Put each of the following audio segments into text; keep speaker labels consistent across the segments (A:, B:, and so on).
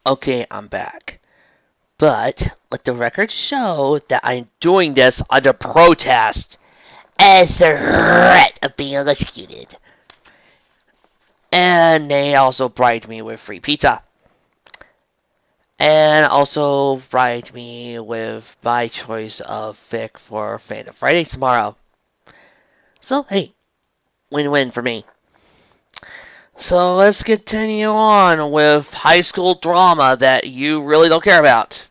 A: Okay, I'm back. But let the record show that I'm doing this under protest as the threat of being executed. And they also bribed me with free pizza. And also bribed me with my choice of fic for Fandom Fridays tomorrow. So, hey, win-win for me. So let's continue on with high school drama that you really don't care about.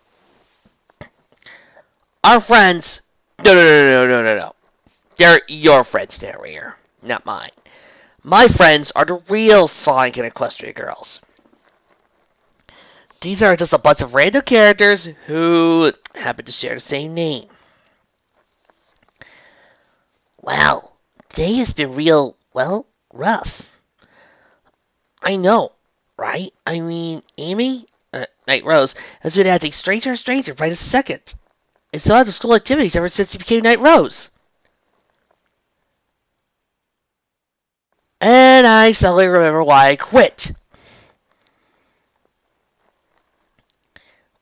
A: Our friends. No. They're your friends there, here, not mine. My friends are the real Sonic and Equestria girls. These are just a bunch of random characters who happen to share the same name. Wow, today has been real, well, rough. I know, right? I mean, Amy, Night Rose, has been acting stranger and stranger by the second. It's not the school activities ever since he became Night Rose. And I suddenly remember why I quit.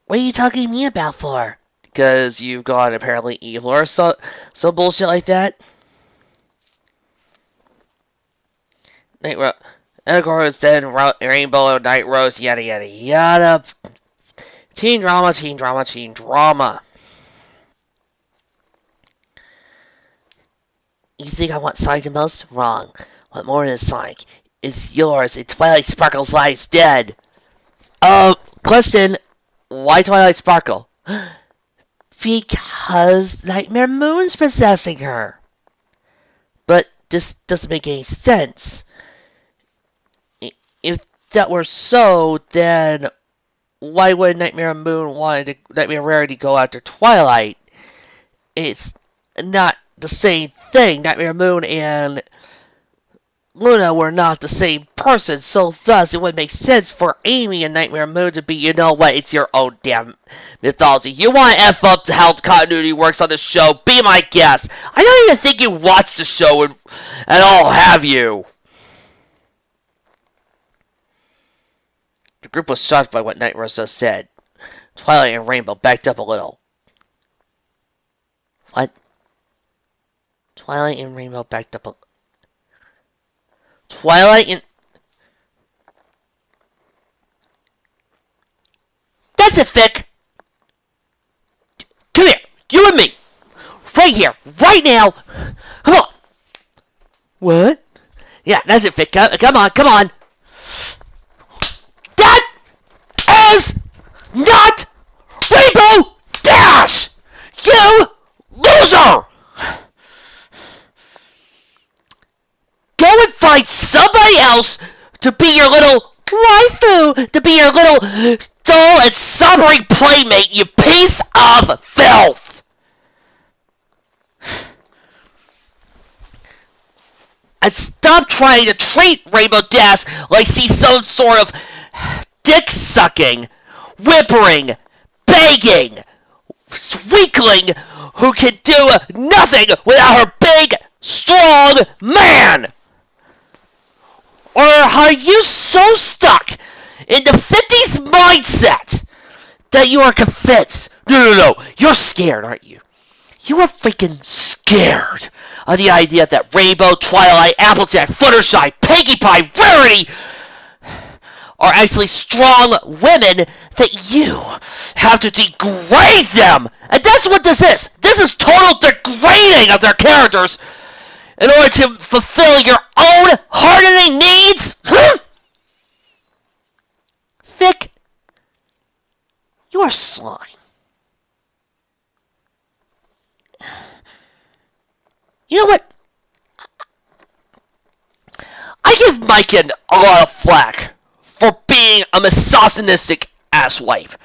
A: What are you talking to me about for? Because you've gone apparently evil or some bullshit like that? Night Rose. And of course, then Rainbow, Night Rose, yada yada yada. Teen drama, teen drama, teen drama. You think I want Sonic the most? Wrong. What more than Sonic is yours, and Twilight Sparkle's life's dead. Question. Why Twilight Sparkle? Because Nightmare Moon's possessing her. But this doesn't make any sense. If that were so, then why would Nightmare Rarity go after Twilight? It's not the same thing. Nightmare Moon and Luna were not the same person, so thus it would make sense for Amy and Nightmare Moon to be, you know what, it's your own damn mythology. You want to F up how continuity works on the show? Be my guest. I don't even think you watched the show at all, have you? The group was shocked by what Night Rose said. Twilight and Rainbow backed up a little. What? Twilight and Rainbow backed up a little. Twilight and... That's it, Vic! Come here! You and me! Right here! Right now! Come on! What? Yeah, that's it, Vic. Come on! That is not Rainbow Dash! You loser! Go and find somebody else to be your little waifu, to be your little dull and sombering playmate, you piece of filth! And stop trying to treat Rainbow Dash like she's some sort of dick-sucking, whimpering, begging weakling who can do nothing without her big, strong man! Or are you so stuck in the 50s mindset that you are convinced? No. You're scared, aren't you? You are freaking scared of the idea that Rainbow, Twilight, Applejack, Fluttershy, Pinkie Pie, Rarity are actually strong women that you have to degrade them. And that's what this is. This is total degrading of their characters in order to fulfill your own hardening needs? Vic, you are slime. You know what? I give Maiken a lot of flack for being a misogynistic asswipe.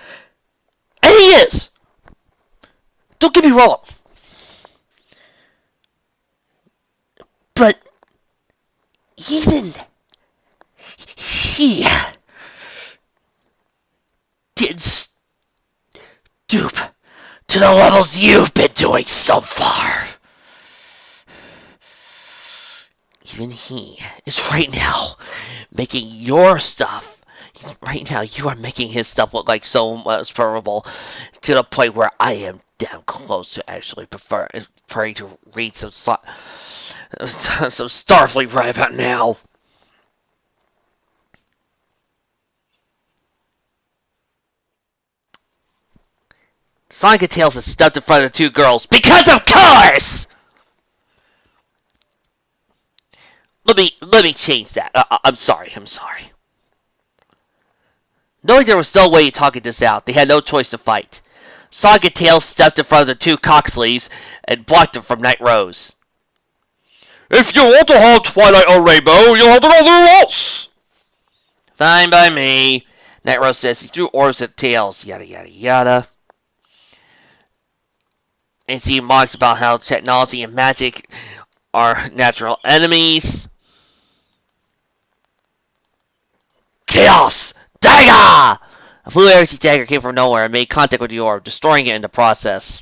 A: And he is. Don't get me wrong. But even he didn't stoop to the levels you've been doing so far. Even he is right now making your stuff, Right now, you are making his stuff look like so much preferable to the point where I am damn close to actually preferring to read some Starfleet right about now. Sonic and Tails has stepped in front of the two girls because of course. Let me change that. I'm sorry. Knowing there was no way of talking this out, they had no choice to fight. Sonic and Tails stepped in front of the two cocksleeves and blocked them from Night Rose. If you want to have Twilight or Rainbow, you'll have to go through us! Fine by me. Night Rose says he threw orbs at Tails, yada yada yada. And he mocks about how technology and magic are natural enemies. Chaos! Dagger! A blue energy dagger came from nowhere and made contact with the orb, destroying it in the process.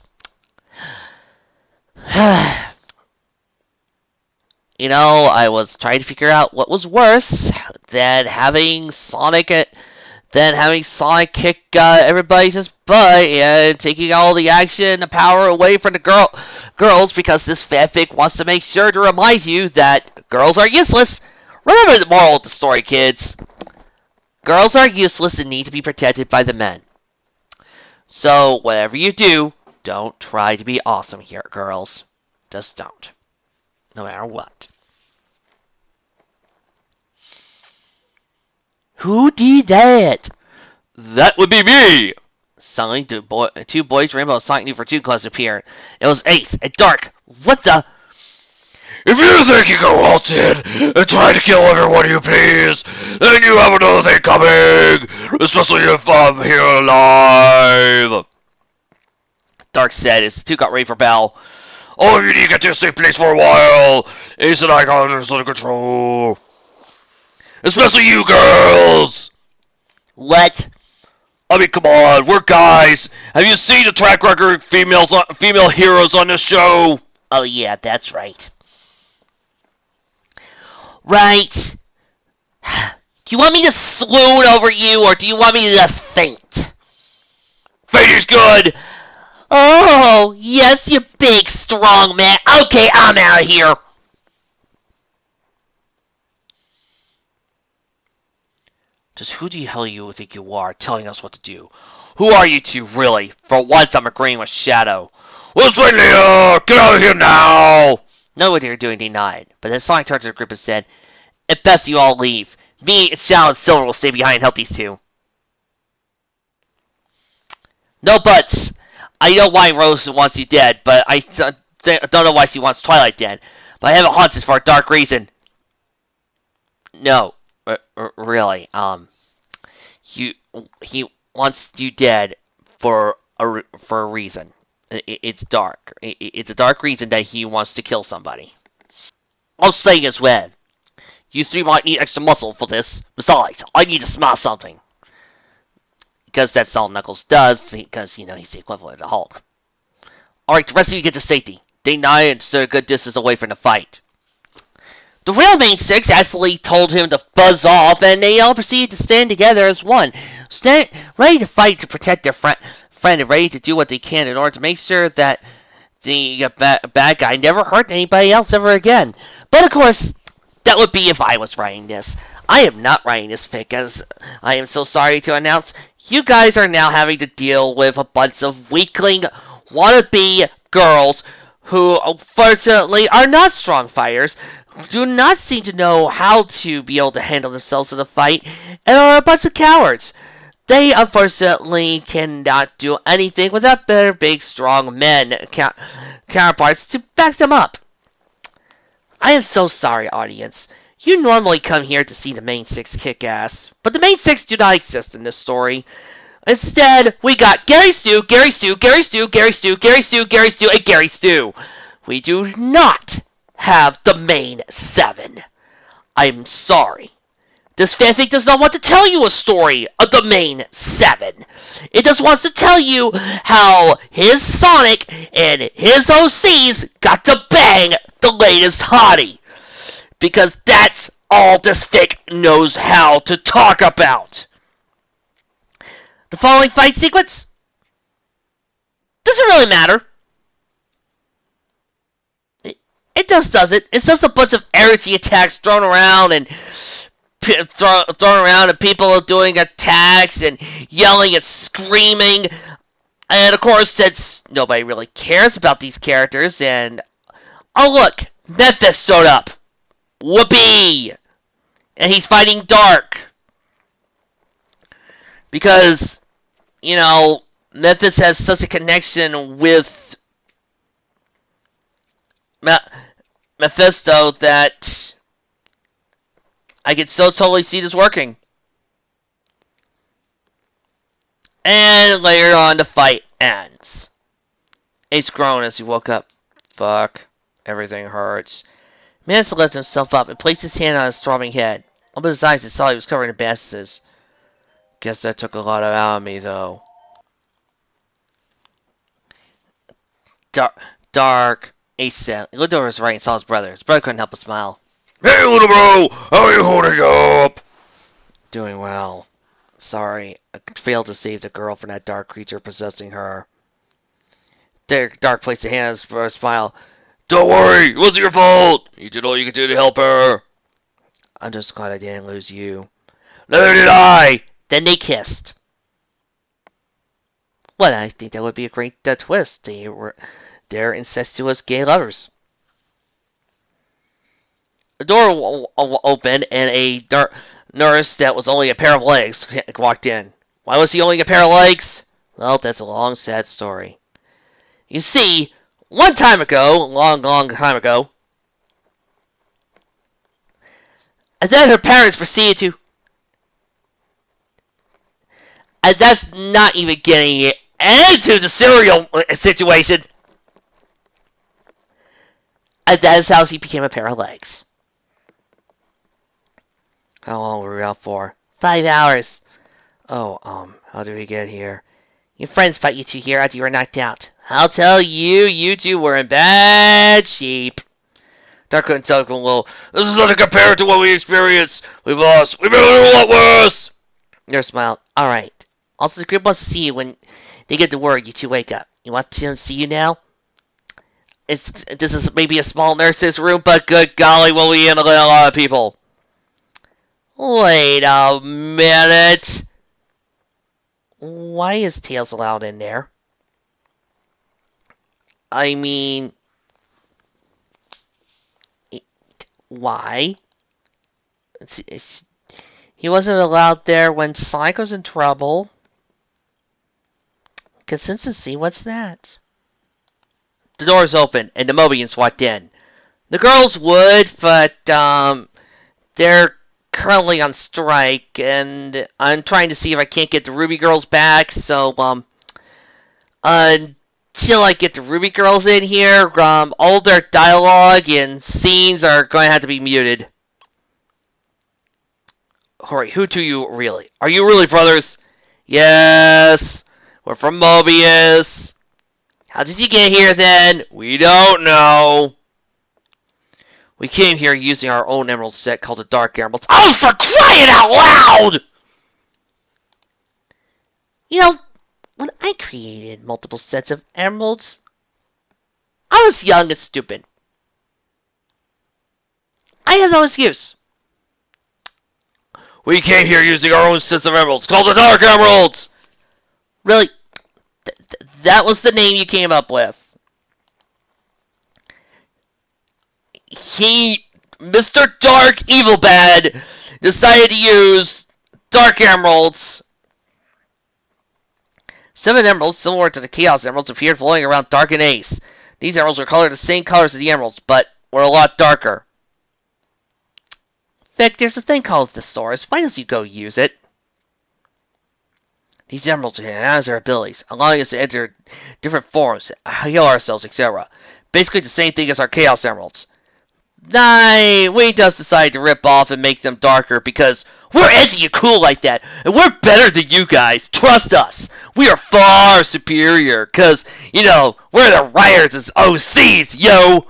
A: You know, I was trying to figure out what was worse than having Sonic kick everybody's butt and taking all the action and the power away from the girls, because this fanfic wants to make sure to remind you that girls are useless. Remember the moral of the story, kids. Girls are useless and need to be protected by the men. So, whatever you do, don't try to be awesome here, girls. Just don't. No matter what. Who did that? That would be me! Suddenly, two boys, Rainbow and Sonic, knew for two cause appeared. It was Ace and Dark. What the? If you think you go halted and try to kill everyone you please, then you have another thing coming, especially if I'm here alive. Dark said as the two got ready for battle. All of you need to get to a safe place for a while. Ace and I got under control. Especially you girls. What? I mean, come on, we're guys. Have you seen the track record of female heroes on this show? Oh yeah, that's right. Right. Do you want me to swoon over you, or do you want me to just faint? Faint is good! Oh, yes, you big, strong man. Okay, I'm out of here. Just who the hell you think you are telling us what to do? Who are you two, really? For once, I'm agreeing with Shadow. What's right here? Get out of here now! Know what they're doing, denied. But then Sonic turned to the group and said, "It's best you all leave. Me, Shadow, and Silver will stay behind and help these two." No buts. I know why Rose wants you dead, but I don't know why she wants Twilight dead. But I have a hunch for a dark reason. No, really. He wants you dead for a reason. It's dark. It's a dark reason that he wants to kill somebody. I'll say as well. You three might need extra muscle for this. Besides, I need to smell something. Because that's all Knuckles does, because, you know, he's the equivalent of the Hulk. Alright, the rest of you get to safety. Day 9 and stood a good distance away from the fight. The real main six actually told him to buzz off, and they all proceeded to stand together as one. Ready to fight to protect their friend, and ready to do what they can in order to make sure that the bad guy never hurt anybody else ever again. But of course, that would be if I was writing this. I am not writing this fic, as I am so sorry to announce you guys are now having to deal with a bunch of weakling wannabe girls who unfortunately are not strong fighters, do not seem to know how to be able to handle themselves in a fight, and are a bunch of cowards. They unfortunately cannot do anything without better big strong men counterparts to back them up. I am so sorry, audience. You normally come here to see the main six kick ass, but the main six do not exist in this story. Instead, we got Gary Stu, Gary Stu, Gary Stu, Gary Stu, Gary Stu, Gary Stu, and Gary Stu. We do not have the main seven. I'm sorry. This fanfic does not want to tell you a story of the main seven. It just wants to tell you how his Sonic and his OCs got to bang the latest hottie. Because that's all this fic knows how to talk about. following fight sequence? Doesn't really matter. It just doesn't. It's just a bunch of energy attacks thrown around and people are doing attacks and yelling and screaming. And of course, since nobody really cares about these characters, and oh look, Memphis showed up. Whoopee! And he's fighting Dark. Because, you know, Memphis has such a connection with Mephisto that I could so totally see this working. And later on, the fight ends. Ace groaned as he woke up. Fuck. Everything hurts. He managed to lift himself up and placed his hand on his throbbing head. Opened his eyes and saw he was covered in bandages. Guess that took a lot out of me, though. Dark. Ace said. He looked over his right and saw his brother. His brother couldn't help but smile.
B: Hey, little bro! How are you holding up?
A: Doing well. Sorry, I failed to save the girl from that dark creature possessing her. Dark placed a hand on his brother's smile.
B: Don't worry, it wasn't your fault. You did all you could do to help her.
A: I'm just glad I didn't lose you.
B: Neither did I.
A: Then they kissed. Well, I think that would be a great twist. They're incestuous gay lovers. The door opened and a nurse that was only a pair of legs walked in. Why was he only a pair of legs? Well, that's a long, sad story. You see, long time ago, and then her parents proceeded to... And that's not even getting it into the serial situation. And that is how she became a pair of legs. How long were we out for? 5 hours. Oh, how did we get here? Your friends fight you two here after you were knocked out. I'll tell you, you two were in bad shape.
B: Dark couldn't tell him, well, this is nothing compared to what we experienced. We've lost. We've been a lot worse.
A: Nurse smiled. Alright. Also, the group wants to see you when they get the word you two wake up. You want them to see you now? This is maybe a small nurse's room, but good golly, will we handle a lot of people. Wait a minute. Why is Tails allowed in there? I mean... Why? He wasn't allowed there when Sonic was in trouble. Consistency, what's that? The doors opened, and the Mobians walked in. The girls would, but, they're currently on strike, and I'm trying to see if I can't get the Ruby girls back, so, until I get the Ruby girls in here, all their dialogue and scenes are going to have to be muted. Hurry, who to you really? Are you really brothers? Yes, we're from Mobius. How did you get here then? We don't know. We came here using our own emerald set called the Dark Emeralds. Oh, for crying out loud! You know, when I created multiple sets of emeralds, I was young and stupid. I had no excuse.
B: We came here using our own sets of emeralds called the Dark Emeralds!
A: Really? That was the name you came up with. Mr. Dark Evilbad, decided to use Dark Emeralds. 7 emeralds, similar to the Chaos Emeralds, appeared floating around Dark and Ace. These emeralds were colored the same colors as the emeralds, but were a lot darker. Vic, there's a thing called Thesaurus. Why don't you go use it? These emeralds enhance our abilities, allowing us to enter different forms, heal ourselves, etc. Basically the same thing as our Chaos Emeralds. We just decided to rip off and make them darker because we're edgy and cool like that, and we're better than you guys. Trust us. We are far superior, because, you know, we're the writers as OCs, yo!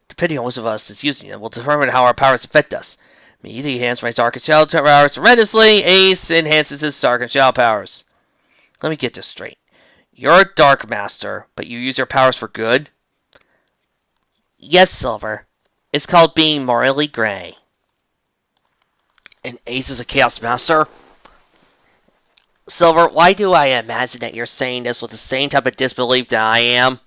A: Depending on which of us is using them will determine how our powers affect us. He enhances my Dark and Shadow powers tremendously. Ace enhances his Dark and Shadow powers. Let me get this straight. You're a Dark Master, but you use your powers for good? Yes, Silver. It's called being morally gray. And Ace is a Chaos Master? Silver, why do I imagine that you're saying this with the same type of disbelief that I am?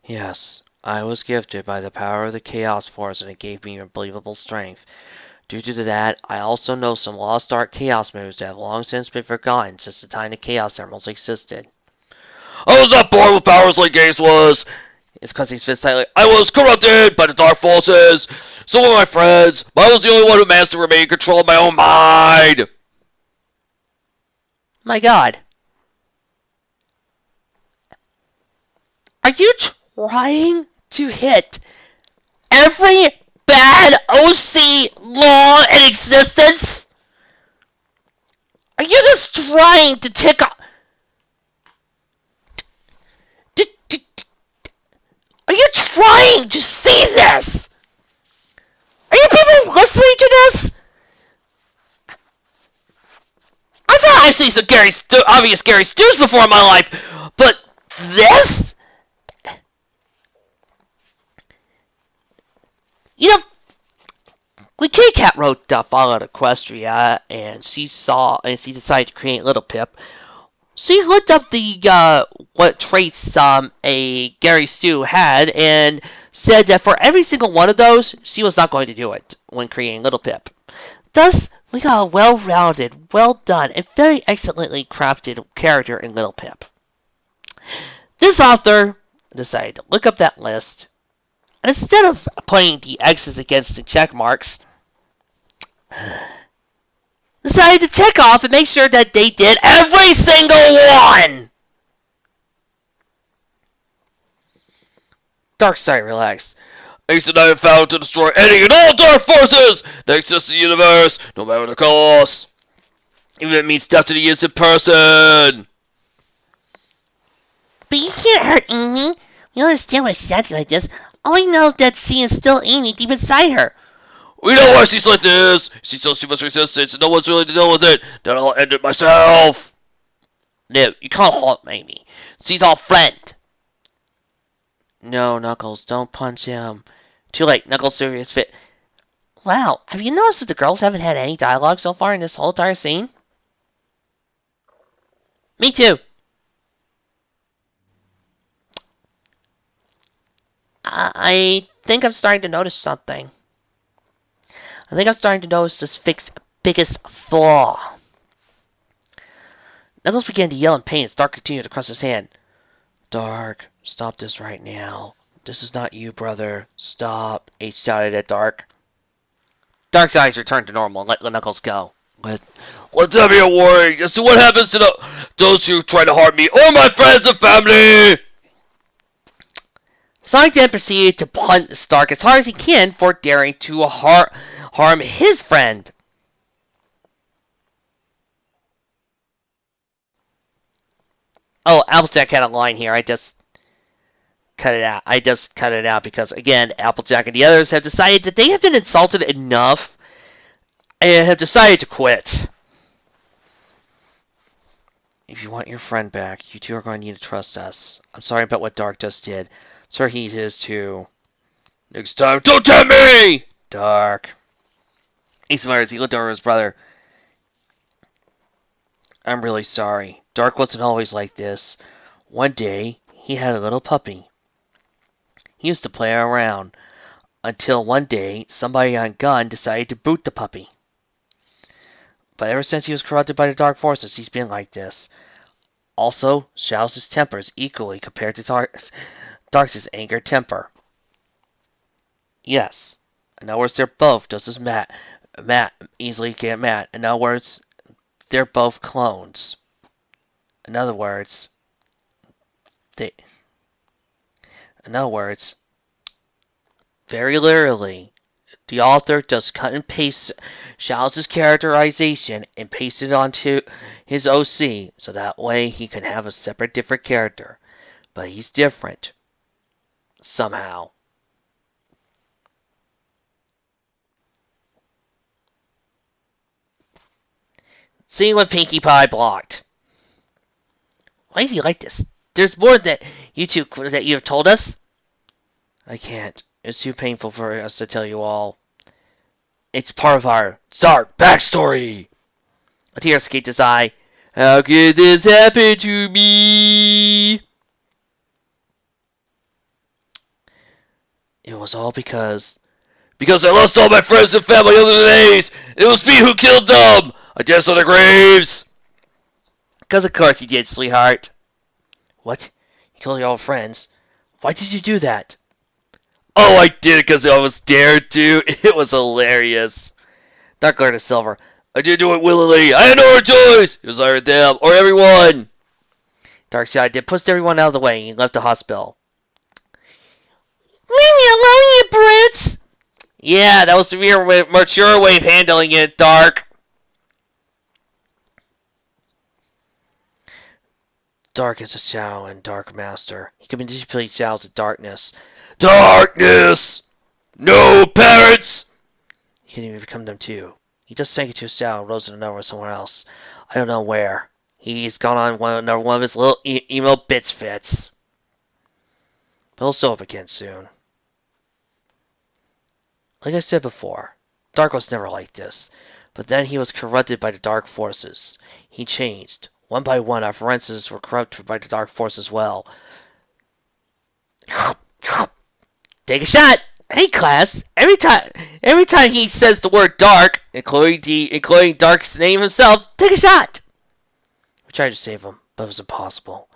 A: Yes, I was gifted by the power of the Chaos Force and it gave me unbelievable strength. Due to that, I also know some lost dark chaos moves that have long since been forgotten since the time the Chaos Emeralds existed.
B: I was not born with powers like Ace was.
A: It's because he's been silent.
B: I was corrupted by the dark forces. So were my friends, but I was the only one who managed to remain in control of my own mind.
A: My God. Are you trying to hit every bad OC law in existence? Are you just trying to tick off? Are you trying to see this? Are you people listening to this? I've had actually some obvious Gary Stews before in my life, but this? You know, when Kitty Cat wrote Fallout Equestria, and she decided to create Little Pip, she looked up the what traits a Gary Stew had, and said that for every single one of those, she was not going to do it when creating Little Pip. Thus, we got a well-rounded, well-done, and very excellently crafted character in Little Pip. This author decided to look up that list, and instead of putting the X's against the check marks, decided to check off and make sure that they did every single one! Darkside, relax.
B: Ace and I have vowed to destroy any and all dark forces that exist in the universe, no matter the cost. Even if it means death to the innocent person.
C: But you can't hurt Amy. We understand why she's acting like this. All we know is that she is still Amy deep inside her.
B: We know why she's like this. She shows too much resistance and no one's willing to deal with it. Then I'll end it myself.
A: No, you can't hurt Amy. She's our friend. No, Knuckles, don't punch him. Too late, Knuckles' serious fit.
C: Wow, have you noticed that the girls haven't had any dialogue so far in this whole entire scene?
A: Me too.
C: I think I'm starting to notice something. I think I'm starting to notice this Vic's biggest flaw.
A: Knuckles began to yell in pain as Dark continued to cross his hand. Dark, stop this right now. This is not you, brother. Stop, Ace shouted at Dark. Dark's eyes returned to normal and let Knuckles go.
B: Let there be a warning as to what happens to those who try to harm me or my friends and family.
A: Sonic then proceeded to punch Dark as hard as he can for daring to harm his friend. Oh, Applejack had a line here. I just cut it out. Because, again, Applejack and the others have decided that they have been insulted enough and have decided to quit. If you want your friend back, you two are going to need to trust us. I'm sorry about what Dark just did. Sorry he is too.
B: Next time, don't tempt me!
A: Dark. Ace muttered as he looked over his brother. I'm really sorry. Dark wasn't always like this. One day, he had a little puppy. He used to play around, until one day, somebody on gun decided to boot the puppy. But ever since he was corrupted by the Dark Forces, he's been like this. Also, Shadow's temper is equally compared to Dark's anger temper. Yes. In other words, they're both just as mad easily get mad. In other words, they're both clones. In other words, very literally, the author just cut and paste Shadow's characterization and pasted it onto his OC, so that way he can have a separate, different character. But he's different. Somehow.
C: Seeing what Pinkie Pie blocked. Why is he like this? There's more that you have told us. I can't. It's too painful for us to tell you all. It's part of our dark backstory. A tear escaped his eye. How could this happen to me? It was all because
B: I lost all my friends and family under the days. It was me who killed them. I danced on their graves.
C: Because of course he did, sweetheart. What? You killed your old friends? Why did you do that?
B: Oh, I did it because I was dared to. It was hilarious.
C: Dark Lord of Silver.
B: I did do it willingly. I had no choice. It was either them or everyone.
C: Darkseid did pushed everyone out of the way and he left the hospital. Leave me alone, you brutes! Yeah, that was the real mature way of handling it, Dark. Dark is a shadow and Dark Master. He can manipulate shadows of darkness.
B: Darkness! No parents!
C: He can even become them too. He just sank into a shadow and rose in another somewhere else. I don't know where. He's gone on another one of his little emo bitch fits. But he'll show up again soon. Like I said before, Dark was never like this. But then he was corrupted by the dark forces. He changed. One by one, our forensics were corrupted by the dark force as well. Take a shot! Hey, class! Every time he says the word dark, including Dark's name himself, take a shot! We tried to save him, but it was impossible.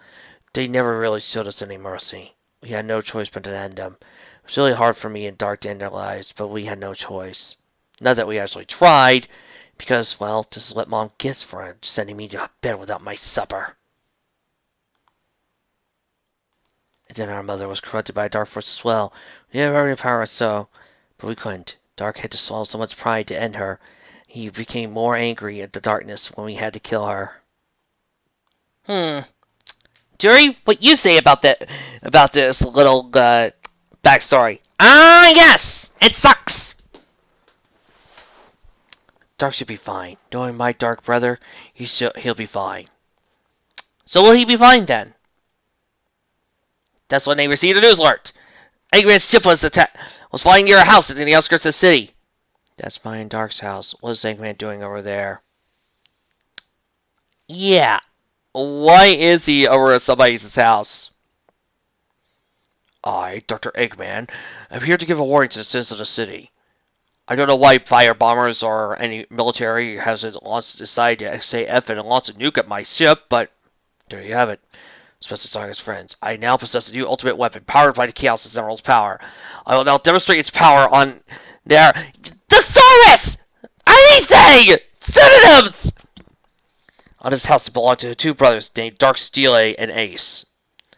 C: They never really showed us any mercy. We had no choice but to end them. It was really hard for me and Dark to end their lives, but we had no choice. Not that we actually tried, because, well, this is what Mom gets for sending me to bed without my supper. And then our mother was corrupted by a dark force as well. We had every power so, but we couldn't. Dark had to swallow so much pride to end her. He became more angry at the darkness when we had to kill her. Jury, what you say about this little backstory? Yes! It sucks! Dark should be fine. Knowing my dark brother, he'll be fine. So will he be fine then? That's when they received a news alert. Eggman's ship was flying near a house in the outskirts of the city. That's mine and Dark's house. What is Eggman doing over there? Yeah. Why is he over at somebody's house? I, Dr. Eggman, am here to give a warning to the citizens of the city. I don't know why fire bombers or any military has decided to say F and launch a nuke at my ship, but there you have it. Especially Sonic friends. I now possess a new ultimate weapon, powered by the Chaos Emerald's power. I will now demonstrate its power on their thesaurus! Anything! Synonyms! On this house that belonged to two brothers named Dark Steel and Ace.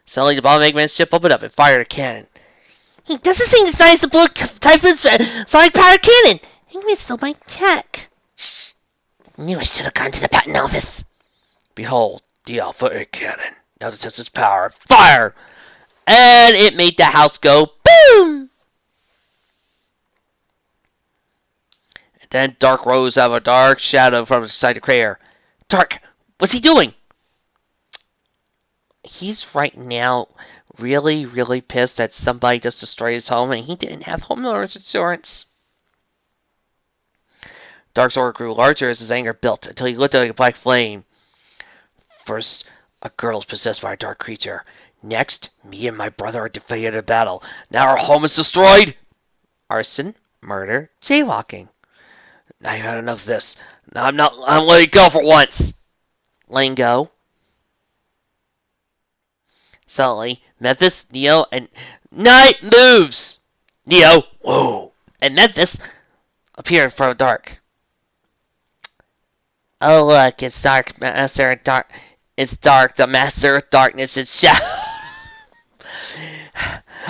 C: Suddenly, the bomb Eggman's ship opened up and fired a cannon. He doesn't seem to size the blue Typhoon's sonic power cannon. Eggman stole my tech. I knew I should have gone to the patent office. Behold, the Alpha Egg Cannon. Now to test its power. Fire! And it made the house go boom! And then Dark rose out of a dark shadow from inside the crater. Dark, what's he doing? He's right now really, really pissed that somebody just destroyed his home and he didn't have homeowner's insurance. Dark's aura grew larger as his anger built until he looked like a black flame. First, a girl is possessed by a dark creature. Next, me and my brother are defeated in a battle. Now our home is destroyed! Arson, murder, jaywalking. Now you had enough of this. Now I'm letting go for once. Letting go. Suddenly, Memphis, Neo, and Night moves! Neo, whoa! And Memphis appear in front of Dark. Oh look, it's Dark, Master of Dark. It's Dark, the Master of Darkness and Shadow.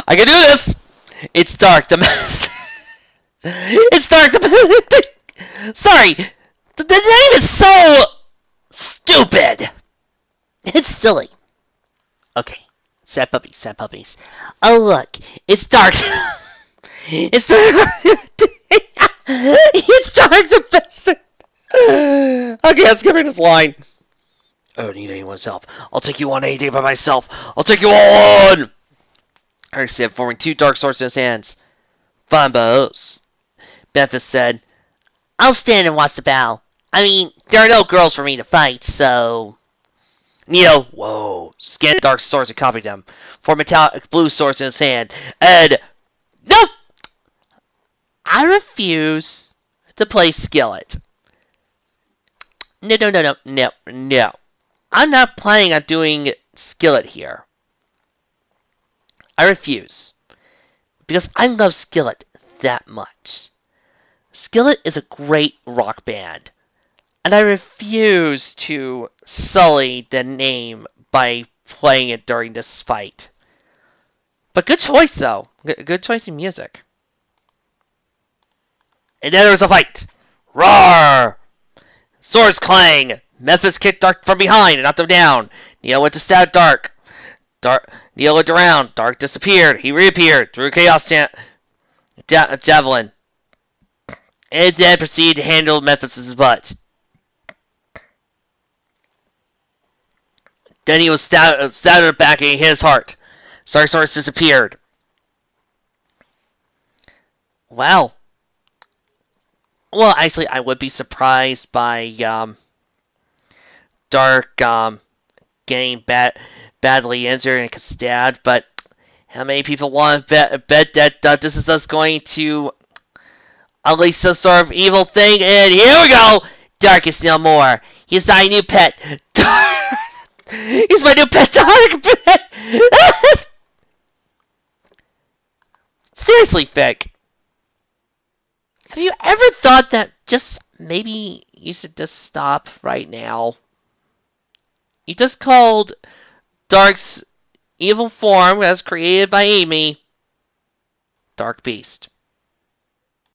C: I can do this! It's Dark, the Master. It's Dark, the. Sorry! The name is so stupid! It's silly. Okay. Sad puppies, sad puppies. Oh look, it's Dark. It's Dark. It's Dark, the Master. Okay, I'm skipping this line. I don't need anyone's help. I'll take you on any day by myself. I'll take you all on! Dark said, forming 2 dark swords in his hands. Fine, boss. Memphis said,
A: I'll stand and watch the battle. I mean, there are no girls for me to fight, so...
C: Neo, whoa, scanned dark swords and copied them. Four metallic blue swords in his hand. And,
A: no! I refuse to play Skillet. No. I'm not planning on doing Skillet here. I refuse. Because I love Skillet that much. Skillet is a great rock band. And I refuse to sully the name by playing it during this fight. But good choice, though. Good choice in music. And then there was a fight. Roar! Swords clang. Memphis kicked Dark from behind and knocked him down. Neo went to stab Dark. Neo looked around. Dark disappeared. He reappeared. Threw a chaos javelin. And then proceeded to handle Memphis's butt. Then he was stabbed in the back and he hit his heart. Stark disappeared. Wow. Well, actually, I would be surprised by Dark getting badly injured and stabbed, but how many people want to bet that this is us going to unleash some sort of evil thing? And here we go! Dark is no more. He's my new pet. He's my new pet, Dark! Seriously, Fick. Have you ever thought that just maybe you should just stop right now? You just called Dark's evil form as created by Amy Dark Beast.